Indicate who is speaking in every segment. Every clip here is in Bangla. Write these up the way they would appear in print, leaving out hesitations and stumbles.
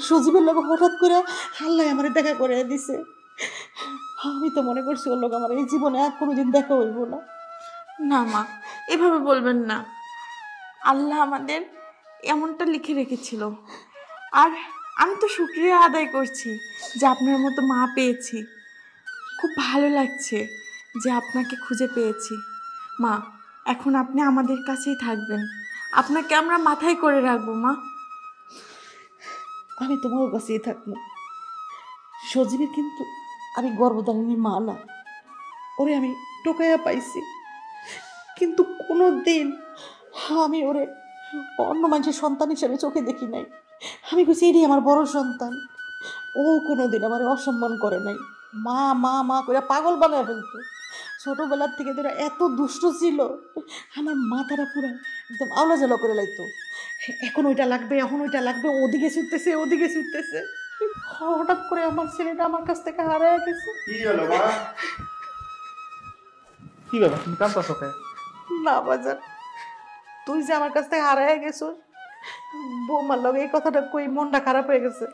Speaker 1: সজীবের লোক হঠাৎ করে আল্লাহ আমার দেখা করে দিছে। আমি তো মনে করছি ওর লোক আমার এই জীবনে আর কোনোদিন দেখা হইব না।
Speaker 2: না মা, এভাবে বলবেন না। আল্লাহ আমাদের এমনটা লিখে রেখেছিল। আর আমি তো শুকরিয়া আদায় করছি যে আপনার মতো মা পেয়েছি। খুব ভালো লাগছে যে আপনাকে খুঁজে পেয়েছি। মা, এখন আপনি আমাদের কাছেই থাকবেন, আপনাকে আমরা মাথায় করে রাখবো মা।
Speaker 1: আমি তোমার কাছেই থাকবো। সজীবের কিন্তু আমি গর্ভধারিণী মা না, ওরে আমি টোকাইয়া পাইছি, কিন্তু কোনো দিন আমি ওরে অন্য মানুষের সন্তান হিসেবে চোখে দেখি নাই। আমি বুঝি এটাই আমার বড় সন্তান। ও কোনো দিন আমার অসম্মান করে নাই, মা মা মা করে পাগল বানায় ফেলতো। ছোটোবেলার থেকে তোরা এত দুষ্ট ছিল, আমার মাথাটা পুরো একদম আওলা জ্বালা করে লাইতো। এখন ওইটা লাগবে, এখন ওইটা লাগবে, ওদিকে ছুটতেছে ওদিকে ছুটতেছে। হঠাৎ করে আমার ছেলেটা আমার কাছ থেকে হারিয়ে গেছে।
Speaker 3: কি হলো মা? কি ব্যাপার, তুমি কাঁদতেছো কেন?
Speaker 1: না বাজার, তুই যে আমার কাছ থেকে হারিয়ে গেছো, বৌমার লগে এই কথাটা কই মনটা খারাপ হয়ে গেছে।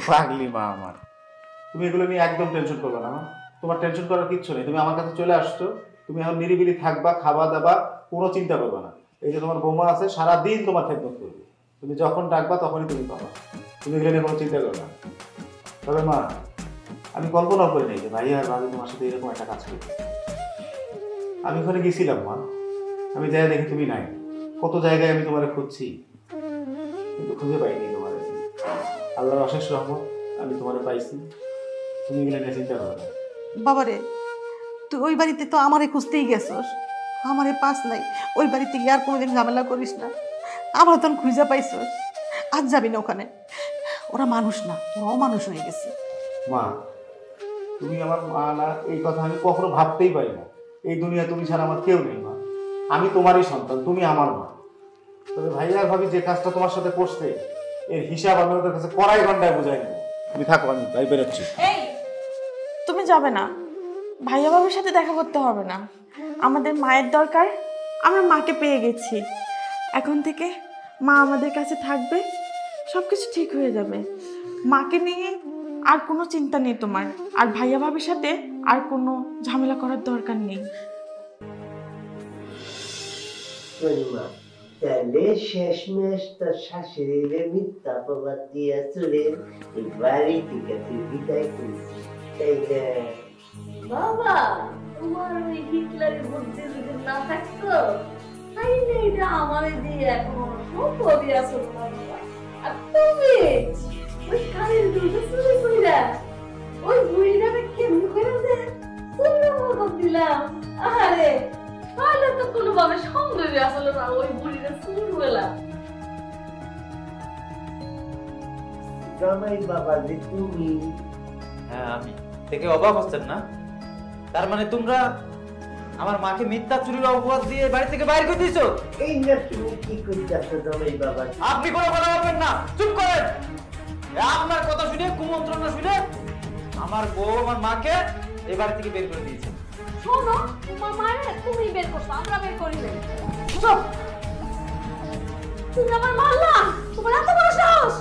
Speaker 3: পাগলি মা আমার, তুমি এগুলো নিয়ে একদম টেনশন করবে না মা। তোমার টেনশন করার কিচ্ছু নেই। তুমি আমার কাছে চলে আসছো, তুমি এখন নিরিবিলি থাকবা, খাওয়া দাবা, কোনো চিন্তা করবে না। এই যে তোমার বৌমা আছে, সারাদিন তোমার খেদমত করবে। তুমি যখন ডাকবা তখনই তুমি পাবা। তুমি এগুলো নিয়ে কোনো চিন্তা করবে না। তবে মা, আমি কল্পনাও করি নাই যে ভাইয়া আর ভাবি তোমার সাথে এরকম একটা কাজ করবে। আমি ওখানে গেছিলাম মা, আমি যাই দেখি তুমি নাই। কত জায়গায় আমি তোমার খুঁজছি, কিন্তু খুঁজে পাইনি তোমার। আল্লাহর অশেষ রহমত, আমি তোমার পাইছি। তুমি এগুলো নিয়ে চিন্তা করো না।
Speaker 1: বাবারে, তুই ওই বাড়িতে তো আমারে খুঁজতেই গেছস, আমারে পাস নাই। ওই বাড়িতে গিয়ে আর কোনোদিন ঝামেলা করিস না। আমার তখন খুঁজে পাইছস, আজ যাবি না ওখানে। ওরা মানুষ না, ওরা অমানুষ হয়ে গেছে।
Speaker 3: মা, তুমি আমার মা না, এই কথা আমি কখনো ভাবতেই পারি না। এই দুনিয়া তুমি ছাড়া আমার কেউ নেই মা। আমি তোমারই সন্তান, তুমি আমার মা। তবে ভাইয়া ভাবি যে কাজটা তোমার সাথে করছে, এর হিসাব আমি ওদের কাছে কড়াই ঘন্টায় বুঝাই নেব। তুমি থাকো, আমি তাই বেরোচ্ছি।
Speaker 2: এই, তুমি যাবে না। ভাইয়া বাবার সাথে দেখা করতে হবে না। আমাদের মায়ের দরকার, আমরা মাকে পেয়ে গেছি। এখন থেকে মা আমাদের কাছে থাকবে, সব কিছু ঠিক হয়ে যাবে। মাকে নিয়ে আর কোনো চিন্তা নেই তোমার। আর ভাইয়া ভাবির সাথে আর কোনো ঝামেলা করার দরকার নেই।
Speaker 4: তাহলে শেষমেশ তার শাশুড়িরে মিথ্যা অপবাদ দিয়া চলে এই বাড়ি থেকে তুই বিদায় করেছিস, তাই না?
Speaker 5: বাবা, তোমার ওই হিটলারের বুদ্ধি যদি না থাকতো তাইলে এটা আমার দিয়ে এখন সম্ভবই আসল না বাবা। আর তুমি ওই কানের দুটো চুরি কইরা ওই বুড়িটাকে কেমন করে দে চুরি মতো দিলাম। আরে তাহলে তো কোনোভাবে সম্ভবই আসল না ওই বুড়িটা চুরি বলা।
Speaker 4: জামাই বাবা যে তুমি।
Speaker 6: হ্যাঁ, আমি থেকে অবাক হচ্ছেন না? তার মানে তোমরা আমার মাকে মিথ্যা চুরির অপবাদ দিয়ে বাড়ি থেকে বাইরে করে দিয়েছো?
Speaker 4: এই না, তুমি কি করতেছো জামাই বাবা?
Speaker 6: আপনি কোনো কথা বলবেন না, চুপ করেন। আপনার কথা শুনে, কুমন্ত্রণা শুনে আমার বউ আমার মাকে এই বাড়ি থেকে বের করে দিয়েছে।
Speaker 5: শোনো, তোমার মায়ের তুমি বের করছো, আমরা বের করি না। তুমি আমার মারলা, তোমার এত বড় সাহস!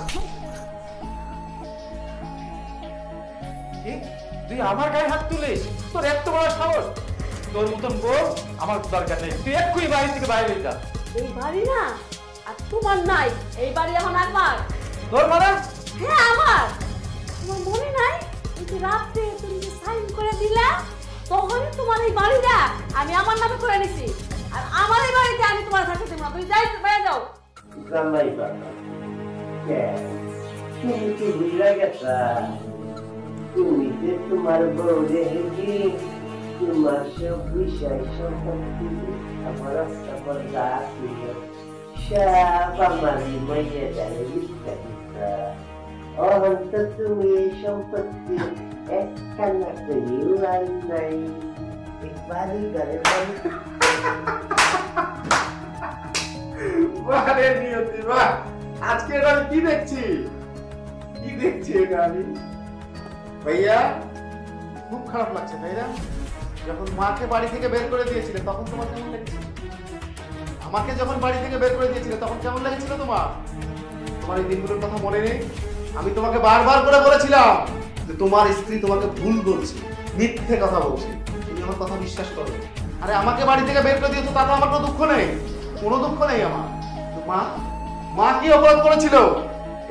Speaker 6: তুই আমার গায়ে হাত তুলিস? তোর এত বড় সাহস! তোর মতন বউ আমার দরকার নেই। তুই এক্ষুনি বাড়ি থেকে বাইরে যা।
Speaker 5: এই বাড়ি না আর তোমার নাই, এই বাড়ি এখন আমার।
Speaker 6: তোর মানে?
Speaker 5: হ্যাঁ আমার। তোমার মনে নাই ওই যে রাতে তুমি যে সাইন করে দিলা, তখনই তোমার এই বাড়িটা আমি আমার নামে করে নিছি। আর আমার এই বাড়িতে আমি তোমার থাকতে দেব না। তুমি যাই বাইরে যাও।
Speaker 4: জামাই বাবা, তুমি কি বুঝলা গেছা? তুমি যে তোমার বউ রেখে তোমার সব বিষয় সম্পত্তি আমার সবার রাখি সব আমার মাইয়া জানে লিখতে দিতা। অহন্ত তুমি এই সম্পত্তি একখানা করিও আই নাই। একবারই ঘরে বাড়ি
Speaker 3: বারে নিয়তি বাহ, আজকে এটা আমি কি দেখছি? কি দেখছি এটা আমি? ভাইয়া, খুব খারাপ লাগছে তাই না? যখন মাকে বাড়ি থেকে বের করে দিয়েছিলে তখন তোমার কেমন লেগেছিল? আমাকে যখন বাড়ি থেকে বের করে দিয়েছিলে তখন কেমন লেগেছিল তোমার? তোমার এই দিনগুলোর কথা মনে নেই? আমি তোমাকে বারবার করে বলেছিলাম যে তোমার স্ত্রী তোমাকে ভুল বলছে, মিথ্যে কথা বলছে। তুমি আমার কথা বিশ্বাস করো। আরে আমাকে বাড়ি থেকে বের করে দিয়েছো, তাতে আমার কোনো দুঃখ নেই, কোনো দুঃখ নেই আমার। তো মা কি অপরাধ করেছিল?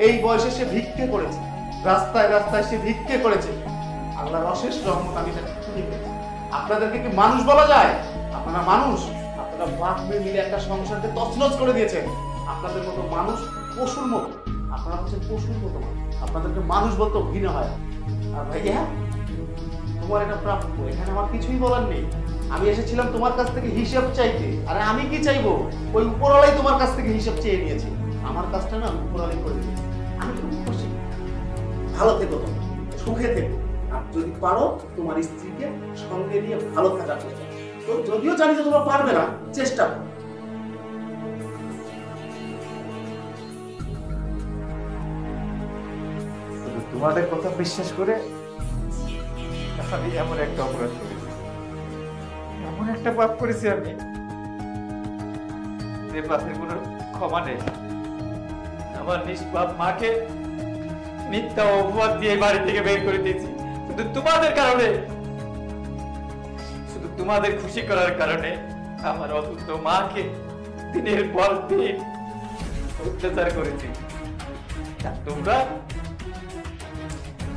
Speaker 3: এই বয়সে সে ভিক্ষে করেছে, রাস্তায় রাস্তায় সে ভিক্ষে করেছে। আল্লাহর অশেষ রহমত আমি তাকে খুঁজে পেয়েছি। আপনাদেরকে কি মানুষ বলা যায়? আপনারা মানুষ? আপনারা বাপ মেয়ে মিলে একটা সংসারকে তছনছ করে দিয়েছেন। আপনাদের মতো মানুষ পশুর মতো, আপনারা হচ্ছেন পশুর মতো মানুষ। আপনাদেরকে মানুষ বলতে ঘৃণা হয়। আর ভাইয়া, তোমার এটা প্রাপ্য, এখানে আমার কিছুই বলার নেই। আমি এসেছিলাম তোমার কাছ থেকে হিসাব চাইতে। আরে আমি কি চাইবো? ওই উপরওয়ালাই তোমার কাছ থেকে হিসাব চেয়ে নিয়েছে। আমার কাজটা না উপরওয়ালাই করে দিয়েছে। আমি খুব খুশি। ভালো থেকো তোমরা, সুখে থেকো। আর যদি পারো তোমার স্ত্রীকে সঙ্গে নিয়ে ভালো থাকার চেষ্টা করো। তো যদিও জানি যে তোমরা পারবে না, চেষ্টা করো।
Speaker 6: তোমাদের কথা বিশ্বাস করে আমি এমন একটা অপরাধ করেছি, এমন একটা পাপ করেছি আমি, যে পাপের কোনো ক্ষমা নেই। আমার নিষ্পাপ মাকে মিথ্যা অপবাদ দিয়ে বাড়ি থেকে বের করে দিয়েছি শুধু তোমাদের কারণে, শুধু তোমাদের খুশি করার কারণে। আমার অসুস্থ মাকে দিনের পর দিন অত্যাচার করেছি। আর তোমরা,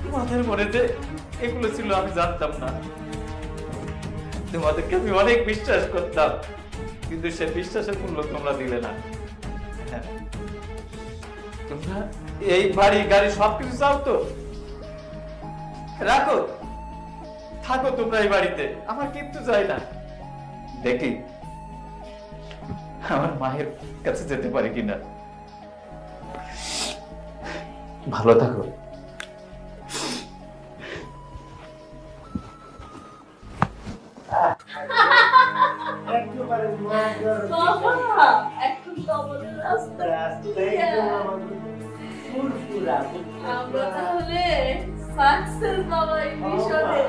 Speaker 6: তোমাদের মনে যে এগুলো ছিল আমি জানতাম না। তোমাদেরকে আমি অনেক বিশ্বাস করতাম, কিন্তু সে বিশ্বাসের মূল্য তোমরা দিলে না। তোমরা এই বাড়ি গাড়ি সবকিছু চাও তো রাখো, থাকো তোমরা এই বাড়িতে, আমার কিচ্ছু চাই না। দেখি আমার মায়ের কাছে যেতে পারি কিনা। ভালো থাকো।
Speaker 4: একেবারে মজার
Speaker 5: বাবা এখন তো আমাদের রাস্তা
Speaker 4: রাস্তায় তো আমাদের ফুরফুরা।
Speaker 5: আমরা তাহলে সাকসেস বাবা এই মিশনে।